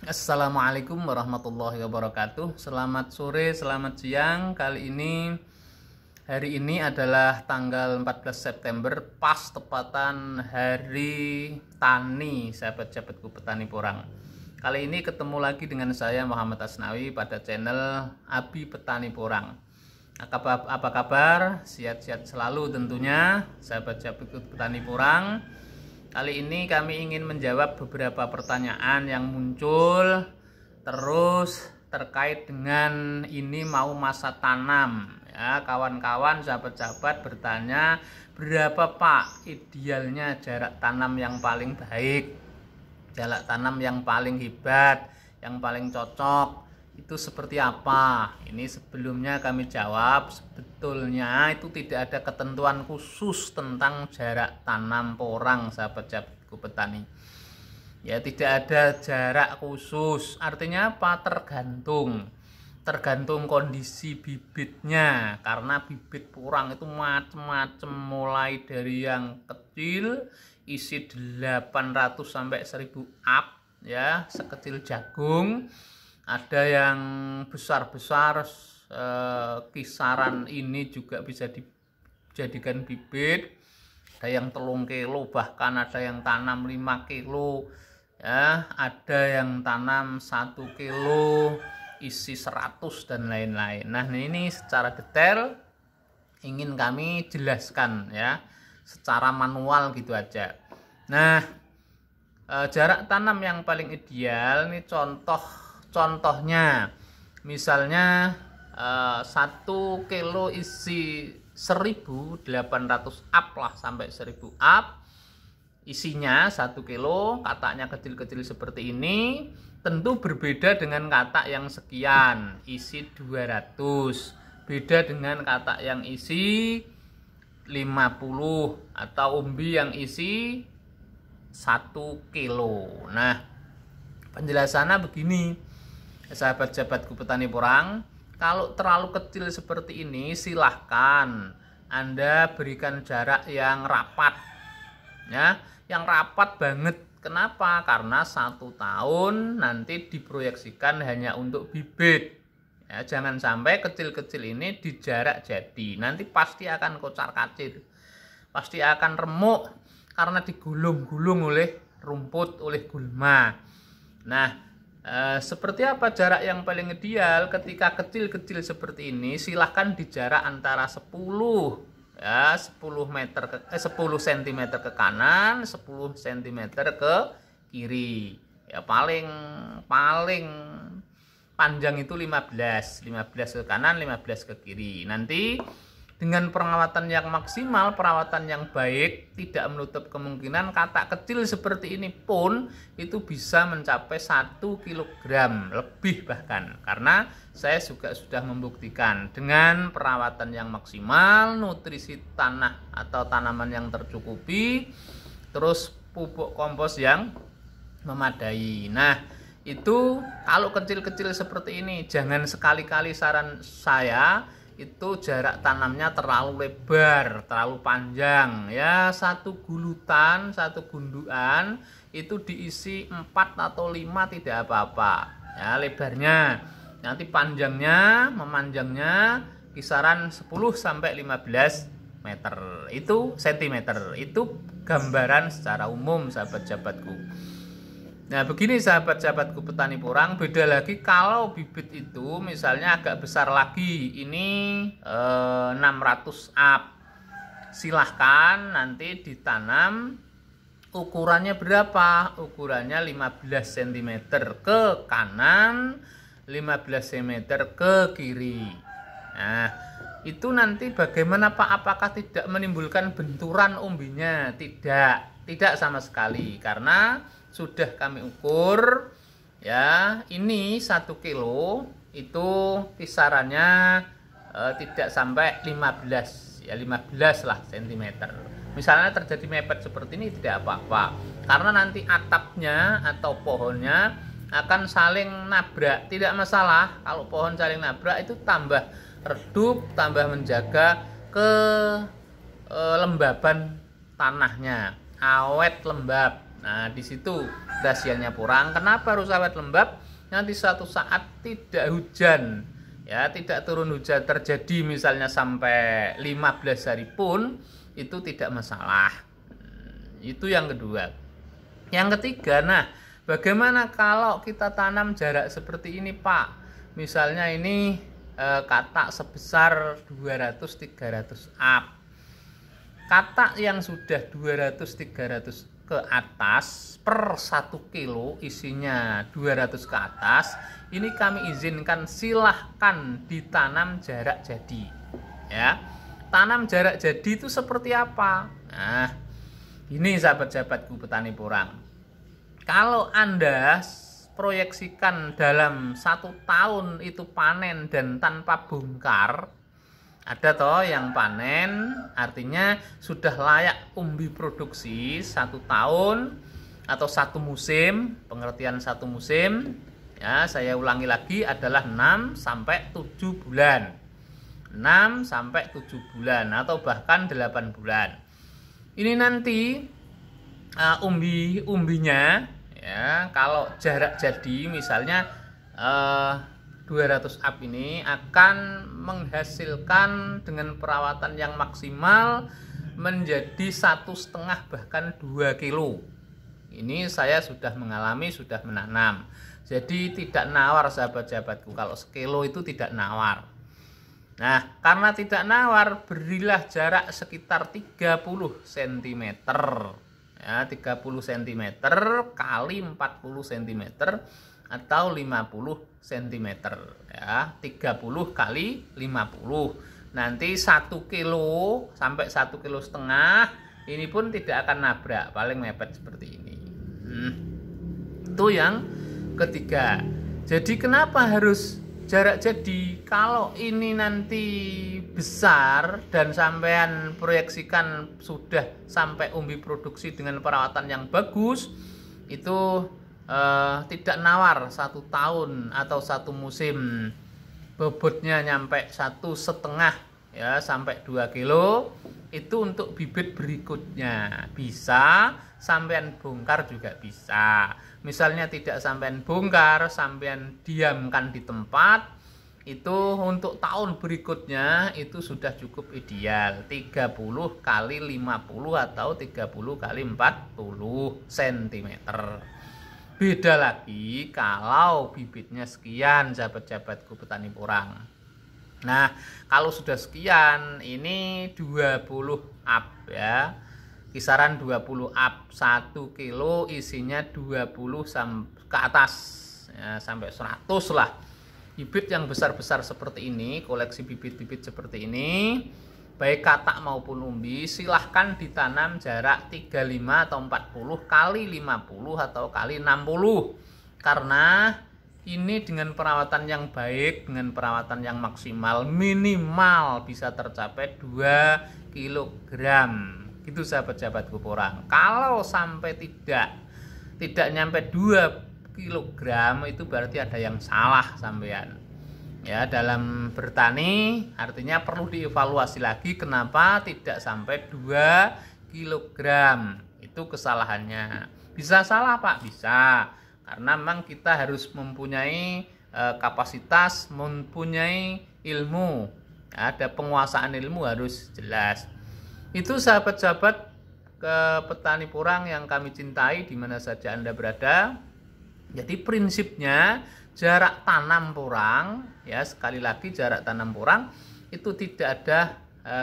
Assalamualaikum warahmatullahi wabarakatuh. Selamat sore, selamat siang. Hari ini adalah tanggal 14 September, pas tepatan Hari Tani, sahabat-sahabatku petani porang. Kali ini ketemu lagi dengan saya Muhammad Asnawi pada channel Abi Petani Porang. Apa kabar? Sehat-sehat selalu tentunya, sahabat-sahabatku petani porang. Kali ini kami ingin menjawab beberapa pertanyaan yang muncul terus terkait dengan ini mau masa tanam ya. Kawan-kawan, sahabat-sahabat bertanya, berapa Pak idealnya jarak tanam yang paling baik, jarak tanam yang paling hebat, yang paling cocok itu seperti apa? Ini sebelumnya kami jawab, sebetulnya itu tidak ada ketentuan khusus tentang jarak tanam porang, sahabat-sahabatku petani. Ya, tidak ada jarak khusus. Artinya apa? Tergantung kondisi bibitnya, karena bibit porang itu macam-macam, mulai dari yang kecil isi 800 sampai 1000 up ya, sekecil jagung. Ada yang besar-besar, kisaran ini juga bisa dijadikan bibit. Ada yang 3 kilo, bahkan ada yang tanam 5 kilo ya, ada yang tanam 1 kilo isi 100 dan lain-lain. Nah, ini secara detail ingin kami jelaskan ya, secara manual gitu aja. Nah, jarak tanam yang paling ideal ini contohnya misalnya 1 kilo isi 1800 up lah, sampai 1000 up isinya 1 kilo, kataknya kecil-kecil seperti ini, tentu berbeda dengan katak yang sekian isi 200, beda dengan katak yang isi 50 atau umbi yang isi 1 kilo. Nah, penjelasannya begini, sahabat-sahabatku petani porang. Kalau terlalu kecil seperti ini, silahkan Anda berikan jarak yang rapat ya, yang rapat banget. Kenapa? Karena 1 tahun nanti diproyeksikan hanya untuk bibit ya. Jangan sampai kecil-kecil ini dijarak jadi, nanti pasti akan kocar kacir, pasti akan remuk karena digulung-gulung oleh rumput, oleh gulma. Nah, seperti apa jarak yang paling ideal ketika kecil-kecil seperti ini? Silahkan dijarak antara 10 ya, 10 cm ke kanan, 10 cm ke kiri. Ya, paling panjang itu 15 ke kanan, 15 ke kiri. Nanti dengan perawatan yang maksimal, perawatan yang baik, tidak menutup kemungkinan katak kecil seperti ini pun itu bisa mencapai 1 kg lebih bahkan. Karena saya juga sudah membuktikan dengan perawatan yang maksimal, nutrisi tanah atau tanaman yang tercukupi, terus pupuk kompos yang memadai. Nah, itu kalau kecil-kecil seperti ini, jangan sekali-kali, saran saya itu jarak tanamnya terlalu lebar, terlalu panjang ya. 1 gulutan, 1 gundukan itu diisi 4 atau 5 tidak apa-apa ya, lebarnya. Nanti memanjangnya kisaran 10 sampai 15 meter itu, sentimeter. Itu gambaran secara umum, sahabat-sahabatku. Nah, begini sahabat-sahabatku petani porang, beda lagi kalau bibit itu misalnya agak besar lagi, ini 600 up. Silahkan nanti ditanam, ukurannya berapa? Ukurannya 15 cm ke kanan, 15 cm ke kiri. Nah, itu nanti bagaimana Pak? Apakah tidak menimbulkan benturan umbinya? Tidak sama sekali, karena sudah kami ukur ya. Ini 1 kilo itu kisarannya tidak sampai 15 ya, 15 lah cm. Misalnya terjadi mepet seperti ini tidak apa-apa, karena nanti atapnya atau pohonnya akan saling nabrak, tidak masalah. Kalau pohon saling nabrak itu tambah redup, tambah menjaga kelembaban tanahnya, awet lembab. Nah, di situ rahasianya porang. Kenapa harus awet lembab? Nanti suatu saat tidak hujan, ya, tidak turun hujan terjadi misalnya sampai 15 hari pun itu tidak masalah. Itu yang kedua. Yang ketiga, nah, bagaimana kalau kita tanam jarak seperti ini, Pak? Misalnya ini katak sebesar 200-300 up. Katak yang sudah 200-300 ke atas per 1 kilo isinya 200 ke atas, ini kami izinkan silahkan ditanam jarak jadi, ya. Tanam jarak jadi itu seperti apa? Nah, ini sahabat-sahabatku petani porang, kalau Anda proyeksikan dalam 1 tahun itu panen dan tanpa bongkar, ada toh yang panen, artinya sudah layak umbi produksi 1 tahun atau 1 musim. Pengertian 1 musim, ya, saya ulangi lagi, adalah 6-7 bulan. 6-7 bulan atau bahkan 8 bulan. Ini nanti umbinya, ya, kalau jarak jadi misalnya 200 up ini akan menghasilkan dengan perawatan yang maksimal menjadi 1,5 bahkan 2 kilo. Ini saya sudah mengalami, sudah menanam. Jadi tidak nawar sahabat-sahabatku, kalau sekilo itu tidak nawar. Nah, karena tidak nawar, berilah jarak sekitar 30 cm. Ya, 30 cm kali 40 cm atau 50 cm, ya, 30 kali 50. Nanti 1 kilo sampai 1,5 kilo ini pun tidak akan nabrak, paling mepet seperti ini. Itu yang ketiga. Jadi kenapa harus jarak jadi? Kalau ini nanti besar dan sampean proyeksikan sudah sampai umbi produksi dengan perawatan yang bagus, itu tidak nawar 1 tahun atau 1 musim, bobotnya nyampe 1,5 ya sampai 2 kilo. Itu untuk bibit berikutnya, bisa sampean bongkar juga bisa. Misalnya tidak sampean bongkar, sampean diamkan di tempat, itu untuk tahun berikutnya itu sudah cukup ideal, 30 kali 50 atau 30 kali 40 cm. Beda lagi kalau bibitnya sekian, sahabat-sahabatku petani porang. Nah, kalau sudah sekian, ini 20 up, ya. Kisaran 20 up, 1 kilo isinya 20 ke atas, ya, sampai 100 lah. Bibit yang besar-besar seperti ini, koleksi bibit-bibit seperti ini, baik katak maupun umbi, silahkan ditanam jarak 35 atau 40 kali 50 atau kali 60. Karena ini dengan perawatan yang baik, dengan perawatan yang maksimal, minimal bisa tercapai 2 kg. Gitu sahabat-sahabatku porang. Kalau sampai tidak nyampe 2 kg, itu berarti ada yang salah sampean. Ya, dalam bertani artinya perlu dievaluasi lagi kenapa tidak sampai 2 kg. Itu kesalahannya. Bisa salah, Pak? Bisa. Karena memang kita harus mempunyai kapasitas, mempunyai ilmu. Ada penguasaan ilmu harus jelas. Itu sahabat-sahabat ke petani porang yang kami cintai di mana saja Anda berada. Jadi prinsipnya jarak tanam porang, ya, sekali lagi jarak tanam porang itu tidak ada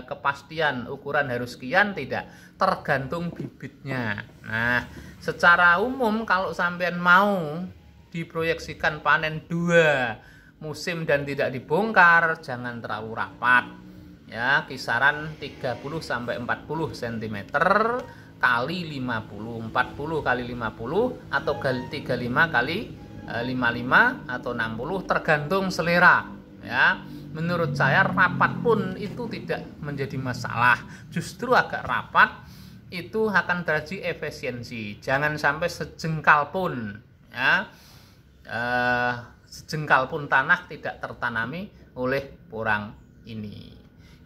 kepastian ukuran harus sekian, tidak, tergantung bibitnya. Nah, secara umum kalau sampean mau diproyeksikan panen 2 musim dan tidak dibongkar, jangan terlalu rapat, ya, kisaran 30 sampai 40 cm kali 50, 40 kali 50 atau 35 kali 55 atau 60, tergantung selera, ya. Menurut saya rapat pun itu tidak menjadi masalah, justru agak rapat itu akan terjadi efisiensi. Jangan sampai sejengkal pun, ya, sejengkal pun tanah tidak tertanami oleh porang ini.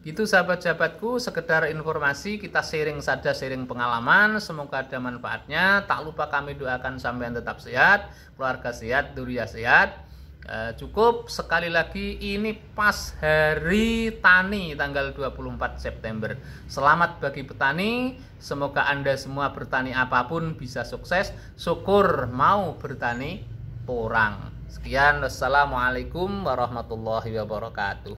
Gitu sahabat-sahabatku, sekedar informasi, kita sharing saja, sharing pengalaman, semoga ada manfaatnya. Tak lupa kami doakan sampean tetap sehat, keluarga sehat, dzurriyyah sehat. Cukup sekali lagi, ini pas hari tani tanggal 24 September. Selamat bagi petani, semoga Anda semua bertani apapun bisa sukses. Syukur mau bertani porang. Sekian, wassalamualaikum warahmatullahi wabarakatuh.